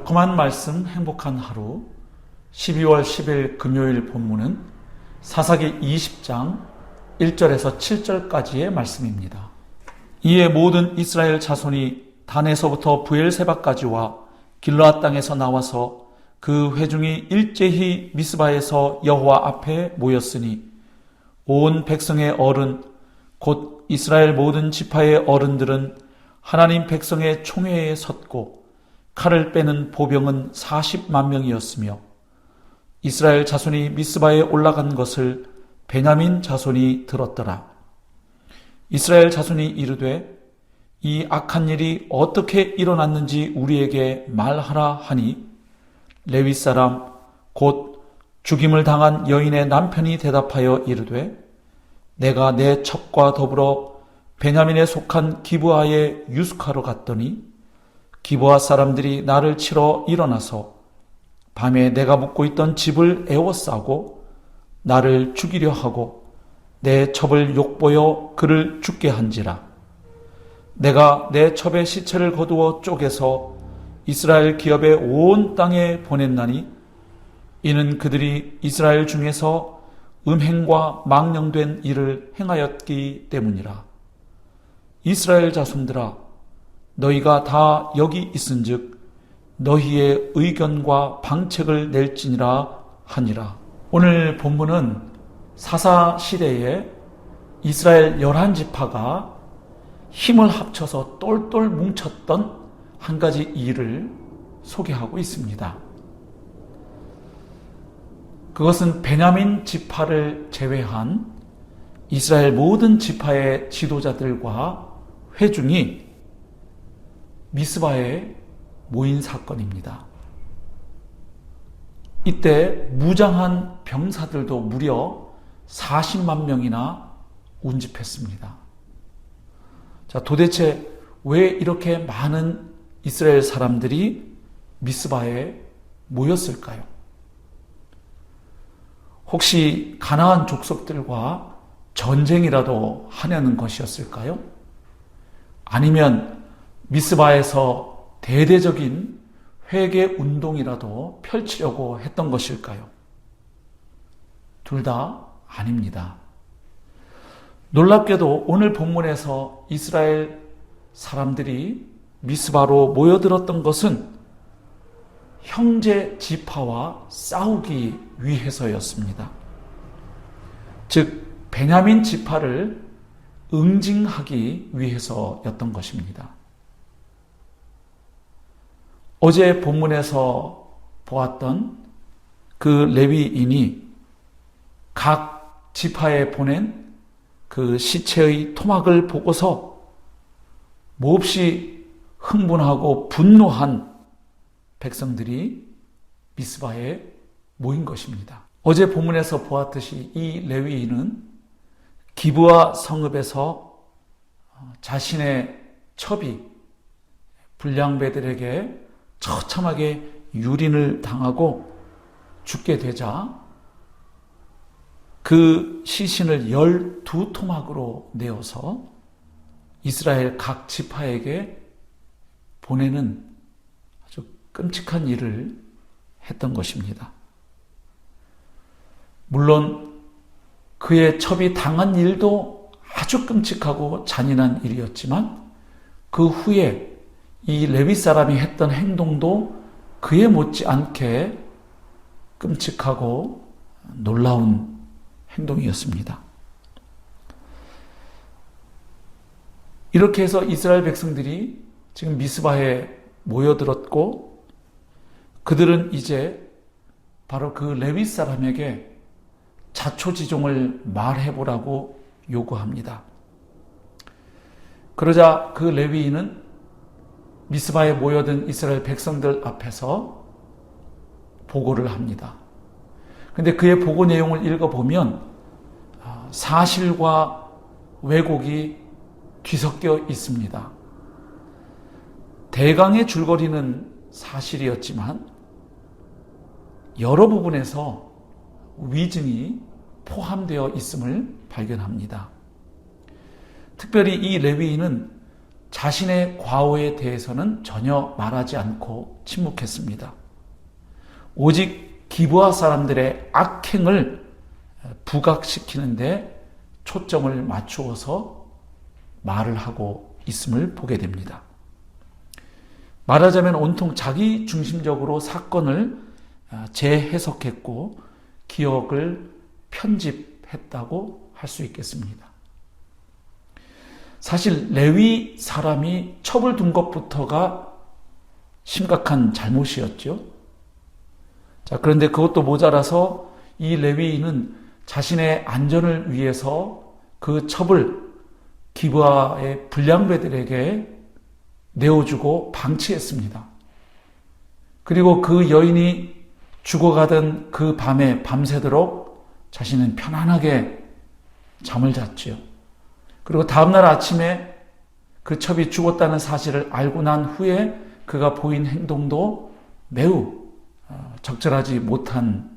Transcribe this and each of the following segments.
달콤한 말씀 행복한 하루 12월 10일 금요일 본문은 사사기 20장 1절에서 7절까지의 말씀입니다. 이에 모든 이스라엘 자손이 단에서부터 브엘세바까지와 길르앗 땅에서 나와서 그 회중이 일제히 미스바에서 여호와 앞에 모였으니 온 백성의 어른 곧 이스라엘 모든 지파의 어른들은 하나님 백성의 총회에 섰고 칼을 빼는 보병은 40만 명이었으며 이스라엘 자손이 미스바에 올라간 것을 베냐민 자손이 들었더라. 이스라엘 자손이 이르되 이 악한 일이 어떻게 일어났는지 우리에게 말하라 하니 레위 사람 곧 죽임을 당한 여인의 남편이 대답하여 이르되 내가 내 첩과 더불어 베냐민에 속한 기브아에 유숙하러 갔더니 기브아 사람들이 나를 치러 일어나서 밤에 내가 묵고 있던 집을 에워싸고 나를 죽이려 하고 내 첩을 욕보여 그를 죽게 한지라. 내가 내 첩의 시체를 거두어 쪼개서 이스라엘 기업의 온 땅에 보냈나니 이는 그들이 이스라엘 중에서 음행과 망령된 일을 행하였기 때문이라. 이스라엘 자손들아 너희가 다 여기 있은즉 너희의 의견과 방책을 낼지니라 하니라. 오늘 본문은 사사 시대에 이스라엘 11지파가 힘을 합쳐서 똘똘 뭉쳤던 한 가지 일을 소개하고 있습니다. 그것은 베냐민 지파를 제외한 이스라엘 모든 지파의 지도자들과 회중이 미스바에 모인 사건입니다. 이때 무장한 병사들도 무려 40만 명이나 운집했습니다. 자, 도대체 왜 이렇게 많은 이스라엘 사람들이 미스바에 모였을까요? 혹시 가나안 족속들과 전쟁이라도 하려는 것이었을까요? 아니면 미스바에서 대대적인 회개 운동이라도 펼치려고 했던 것일까요? 둘 다 아닙니다. 놀랍게도 오늘 본문에서 이스라엘 사람들이 미스바로 모여들었던 것은 형제 지파와 싸우기 위해서였습니다. 즉 베냐민 지파를 응징하기 위해서였던 것입니다. 어제 본문에서 보았던 그 레위인이 각 지파에 보낸 그 시체의 토막을 보고서 몹시 흥분하고 분노한 백성들이 미스바에 모인 것입니다. 어제 본문에서 보았듯이 이 레위인은 기브아 성읍에서 자신의 첩이 불량배들에게 처참하게 유린을 당하고 죽게 되자 그 시신을 12토막으로 내어서 이스라엘 각 지파에게 보내는 아주 끔찍한 일을 했던 것입니다. 물론 그의 첩이 당한 일도 아주 끔찍하고 잔인한 일이었지만 그 후에 이 레위 사람이 했던 행동도 그에 못지않게 끔찍하고 놀라운 행동이었습니다. 이렇게 해서 이스라엘 백성들이 지금 미스바에 모여들었고 그들은 이제 바로 그 레위 사람에게 자초지종을 말해보라고 요구합니다. 그러자 그 레위인은 미스바에 모여든 이스라엘 백성들 앞에서 보고를 합니다. 그런데 그의 보고 내용을 읽어보면 사실과 왜곡이 뒤섞여 있습니다. 대강의 줄거리는 사실이었지만 여러 부분에서 위증이 포함되어 있음을 발견합니다. 특별히 이 레위인은 자신의 과오에 대해서는 전혀 말하지 않고 침묵했습니다. 오직 기브아 사람들의 악행을 부각시키는데 초점을 맞추어서 말을 하고 있음을 보게 됩니다. 말하자면 온통 자기 중심적으로 사건을 재해석했고 기억을 편집했다고 할 수 있겠습니다. 사실 레위 사람이 첩을 둔 것부터가 심각한 잘못이었죠. 자, 그런데 그것도 모자라서 이 레위인은 자신의 안전을 위해서 그 첩을 기브아의 불량배들에게 내어주고 방치했습니다. 그리고 그 여인이 죽어가던 그 밤에 밤새도록 자신은 편안하게 잠을 잤지요. 그리고 다음날 아침에 그 첩이 죽었다는 사실을 알고 난 후에 그가 보인 행동도 매우 적절하지 못한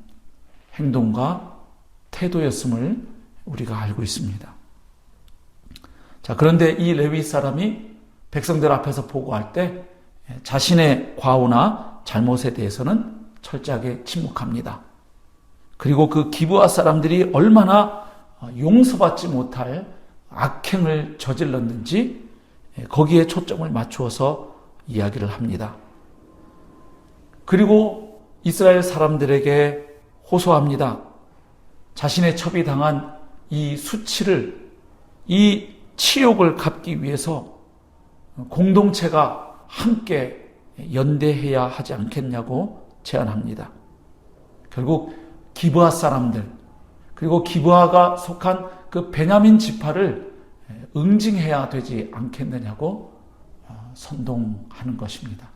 행동과 태도였음을 우리가 알고 있습니다. 자, 그런데 이 레위 사람이 백성들 앞에서 보고할 때 자신의 과오나 잘못에 대해서는 철저하게 침묵합니다. 그리고 그 기브아 사람들이 얼마나 용서받지 못할 악행을 저질렀는지 거기에 초점을 맞추어서 이야기를 합니다. 그리고 이스라엘 사람들에게 호소합니다. 자신의 첩이 당한 이 수치를, 이 치욕을 갚기 위해서 공동체가 함께 연대해야 하지 않겠냐고 제안합니다. 결국 기브아 사람들, 그리고 기브아가 속한 그 베냐민 지파를 응징해야 되지 않겠느냐고 선동하는 것입니다.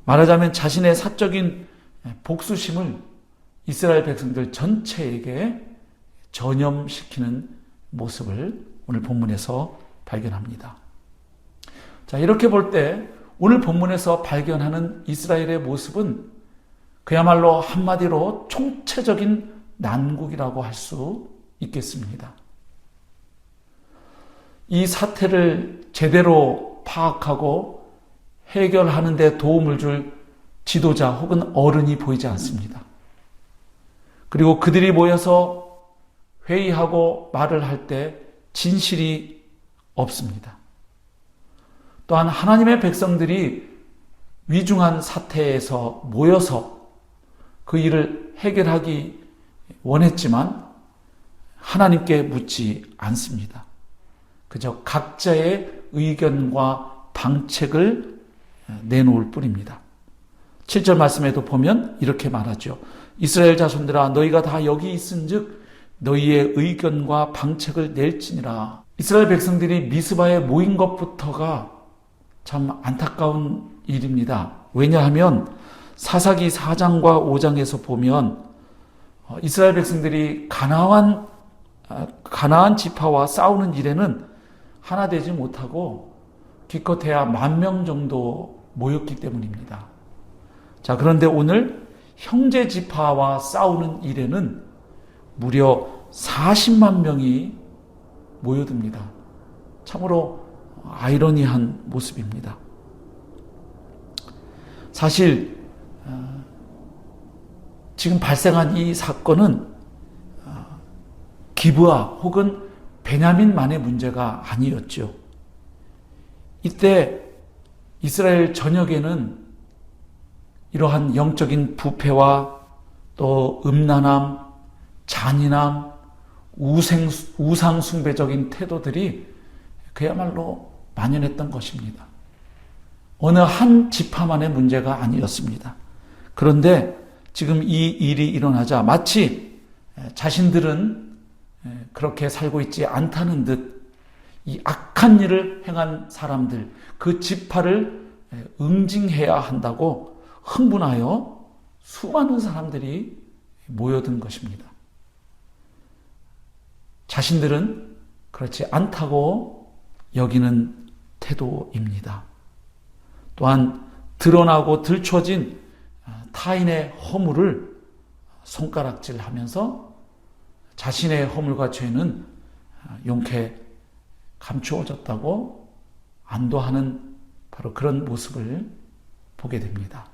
말하자면 자신의 사적인 복수심을 이스라엘 백성들 전체에게 전염시키는 모습을 오늘 본문에서 발견합니다. 자, 이렇게 볼 때 오늘 본문에서 발견하는 이스라엘의 모습은 그야말로 한마디로 총체적인 난국이라고 할 수 있겠습니다. 이 사태를 제대로 파악하고 해결하는 데 도움을 줄 지도자 혹은 어른이 보이지 않습니다. 그리고 그들이 모여서 회의하고 말을 할 때 진실이 없습니다. 또한 하나님의 백성들이 위중한 사태에서 모여서 그 일을 해결하기 원했지만 하나님께 묻지 않습니다. 그저 각자의 의견과 방책을 내놓을 뿐입니다. 7절 말씀에도 보면 이렇게 말하죠. 이스라엘 자손들아 너희가 다 여기 있은즉 너희의 의견과 방책을 낼지니라. 이스라엘 백성들이 미스바에 모인 것부터가 참 안타까운 일입니다. 왜냐하면 사사기 4장과 5장에서 보면 이스라엘 백성들이 가나안 지파와 싸우는 일에는 하나 되지 못하고 기껏해야 10,000명 정도 모였기 때문입니다. 자, 그런데 오늘 형제 지파와 싸우는 일에는 무려 40만 명이 모여듭니다. 참으로 아이러니한 모습입니다. 사실 지금 발생한 이 사건은 기브아 혹은 베냐민만의 문제가 아니었죠. 이때 이스라엘 전역에는 이러한 영적인 부패와 또 음란함, 잔인함, 우상숭배적인 태도들이 그야말로 만연했던 것입니다. 어느 한 지파만의 문제가 아니었습니다. 그런데 지금 이 일이 일어나자 마치 자신들은 그렇게 살고 있지 않다는 듯 이 악한 일을 행한 사람들, 그 지파를 응징해야 한다고 흥분하여 수많은 사람들이 모여든 것입니다. 자신들은 그렇지 않다고 여기는 태도입니다. 또한 드러나고 들춰진 타인의 허물을 손가락질하면서 자신의 허물과 죄는 용케 감추어졌다고 안도하는 바로 그런 모습을 보게 됩니다.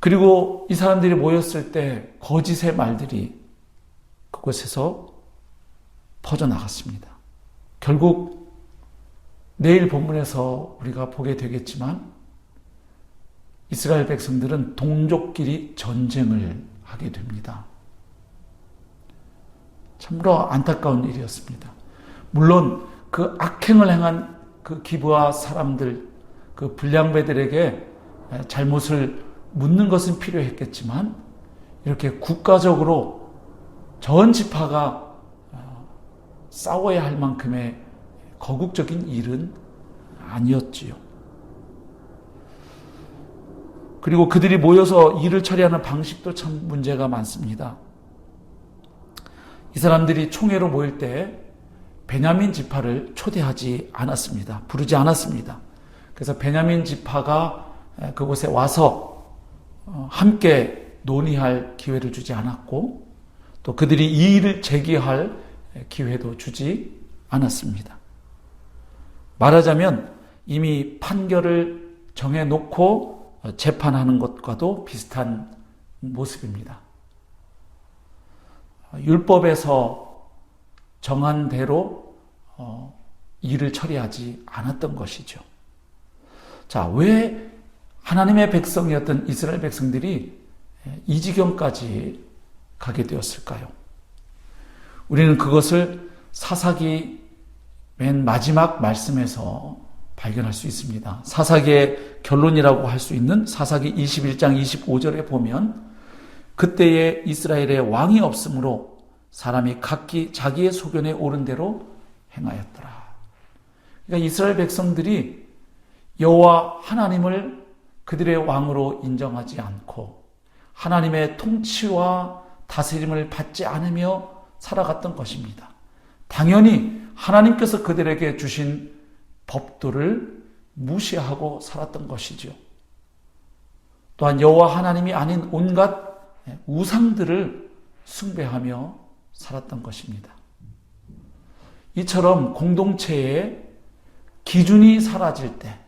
그리고 이 사람들이 모였을 때 거짓의 말들이 그곳에서 퍼져나갔습니다. 결국 내일 본문에서 우리가 보게 되겠지만 이스라엘 백성들은 동족끼리 전쟁을 하게 됩니다. 참으로 안타까운 일이었습니다. 물론 그 악행을 행한 그 기브아 사람들, 그 불량배들에게 잘못을 묻는 것은 필요했겠지만 이렇게 국가적으로 전 지파가 싸워야 할 만큼의 거국적인 일은 아니었지요. 그리고 그들이 모여서 일을 처리하는 방식도 참 문제가 많습니다. 이 사람들이 총회로 모일 때 베냐민 지파를 초대하지 않았습니다. 부르지 않았습니다. 그래서 베냐민 지파가 그곳에 와서 함께 논의할 기회를 주지 않았고 또 그들이 이 일을 제기할 기회도 주지 않았습니다. 말하자면 이미 판결을 정해놓고 재판하는 것과도 비슷한 모습입니다. 율법에서 정한 대로 일을 처리하지 않았던 것이죠. 자, 왜 하나님의 백성이었던 이스라엘 백성들이 이 지경까지 가게 되었을까요? 우리는 그것을 사사기 맨 마지막 말씀에서 발견할 수 있습니다. 사사기의 결론이라고 할 수 있는 사사기 21장 25절에 보면 그때에 이스라엘에 왕이 없으므로 사람이 각기 자기의 소견에 옳은 대로 행하였더라. 그러니까 이스라엘 백성들이 여호와 하나님을 그들의 왕으로 인정하지 않고 하나님의 통치와 다스림을 받지 않으며 살아갔던 것입니다. 당연히 하나님께서 그들에게 주신 법도를 무시하고 살았던 것이죠. 또한 여호와 하나님이 아닌 온갖 우상들을 숭배하며 살았던 것입니다. 이처럼 공동체의 기준이 사라질 때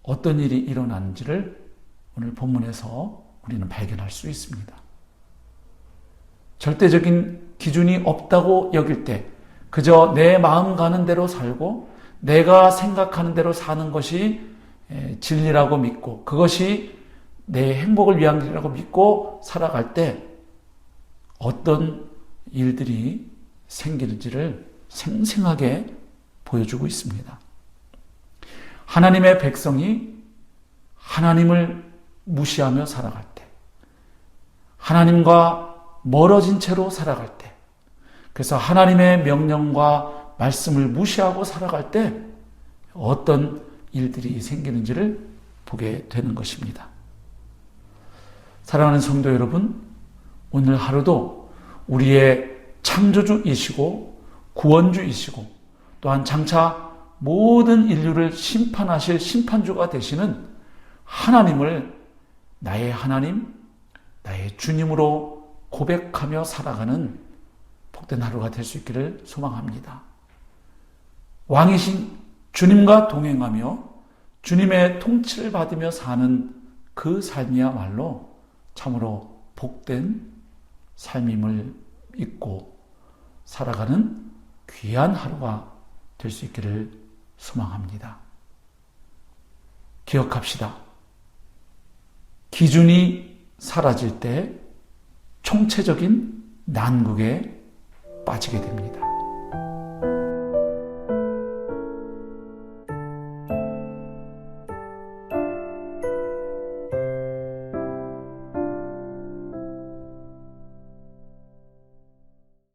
어떤 일이 일어나는지를 오늘 본문에서 우리는 발견할 수 있습니다. 절대적인 기준이 없다고 여길 때 그저 내 마음 가는 대로 살고 내가 생각하는 대로 사는 것이 진리라고 믿고 그것이 내 행복을 위한 길이라고 믿고 살아갈 때 어떤 일들이 생기는지를 생생하게 보여주고 있습니다. 하나님의 백성이 하나님을 무시하며 살아갈 때, 하나님과 멀어진 채로 살아갈 때, 그래서 하나님의 명령과 말씀을 무시하고 살아갈 때 어떤 일들이 생기는지를 보게 되는 것입니다. 사랑하는 성도 여러분, 오늘 하루도 우리의 창조주이시고 구원주이시고 또한 장차 모든 인류를 심판하실 심판주가 되시는 하나님을 나의 하나님, 나의 주님으로 고백하며 살아가는 복된 하루가 될 수 있기를 소망합니다. 왕이신 주님과 동행하며 주님의 통치를 받으며 사는 그 삶이야말로 참으로 복된 삶임을 믿고 살아가는 귀한 하루가 될 수 있기를 소망합니다. 기억합시다. 기준이 사라질 때 총체적인 난국에 빠지게 됩니다.